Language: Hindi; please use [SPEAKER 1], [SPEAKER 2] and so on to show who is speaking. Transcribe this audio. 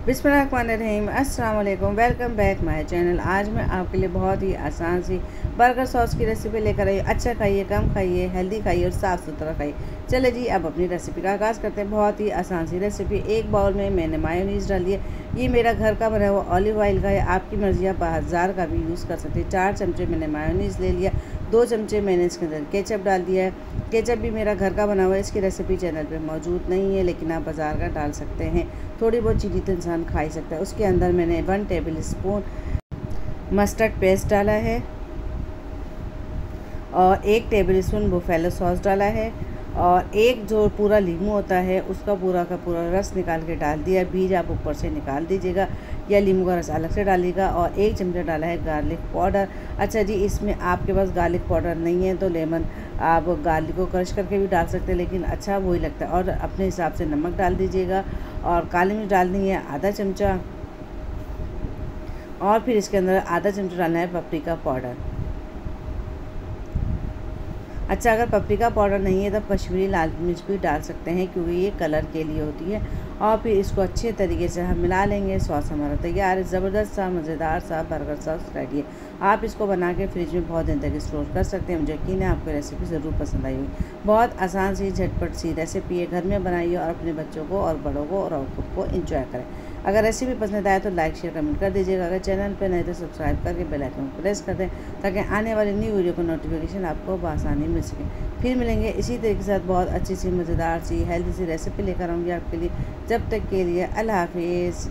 [SPEAKER 1] बिस्मिल्लाहिर्रहमानिर्रहीम, अस्सलाम वालेकुम। Welcome back my channel. आज मैं आपके लिए बहुत ही आसान सी बर्गर सॉस की रेसिपी लेकर आई। अच्छा खाइए, कम खाइए, हेल्दी खाइए और साफ़ सुथरा खाइए। चले जी, अब अपनी रेसिपी का आगाज़ करते हैं। बहुत ही आसान सी रेसिपी। एक बाउल में मैंने मायोनीज़ डाली है। ये मेरा घर का बना हुआ ऑलिव ऑयल का है, आपकी मर्ज़ी, आप बाज़ार का भी यूज़ कर सकते हैं। 4 चमचे मैंने मायोनीज़ ले लिया। 2 चमचे मैंने इसके अंदर केचप डाल दिया है। केचप भी मेरा घर का बना हुआ है, इसकी रेसिपी चैनल पे मौजूद नहीं है, लेकिन आप बाज़ार का डाल सकते हैं। थोड़ी बहुत चीनी तो इंसान खा ही सकता है। उसके अंदर मैंने 1 टेबल स्पून मस्टर्ड पेस्ट डाला है और 1 टेबल स्पून बुफेलो सॉस डाला है और एक जो पूरा लीमू होता है उसका पूरा का पूरा रस निकाल के डाल दिया। बीज आप ऊपर से निकाल दीजिएगा या लीमू का रस अलग से डालिएगा। और 1 चमचा डाला है गार्लिक पाउडर। अच्छा जी, इसमें आपके पास गार्लिक पाउडर नहीं है तो लेमन आप गार्लिक को क्रश करके भी डाल सकते हैं, लेकिन अच्छा वही लगता है। और अपने हिसाब से नमक डाल दीजिएगा और काली मिर्च डालनी है आधा चमचा और फिर इसके अंदर आधा चमचा डालना है पपरिका पाउडर। अच्छा, अगर पपरिका पाउडर नहीं है तो कश्मीरी लाल मिर्च भी डाल सकते हैं, क्योंकि ये कलर के लिए होती है। और फिर इसको अच्छे तरीके से हम मिला लेंगे। सॉस हमारा तैयार है। ज़बरदस्त सा मज़ेदार सा बर्गर सॉस रेडी है। आप इसको बना के फ्रिज में बहुत दिन तक स्टोर कर सकते हैं। मुझे यकीन है आपको रेसिपी ज़रूर पसंद आई होगी। बहुत आसान सी झटपट सी रेसिपी है। घर में बनाइए और अपने बच्चों को और बड़ों को और खुद को एंजॉय करें। अगर रेसिपी पसंद आए तो लाइक शेयर कमेंट कर दीजिएगा। अगर चैनल पर नहीं तो सब्सक्राइब करके बेल आइकन को प्रेस कर दें, ताकि आने वाली न्यू वीडियो को नोटिफिकेशन आपको बआसानी मिल सके। फिर मिलेंगे इसी तरीके के साथ बहुत अच्छी सी मज़ेदार सी हेल्दी सी रेसिपी लेकर आऊँगी आपके लिए। जब तक के लिए अल्लाह हाफिज़।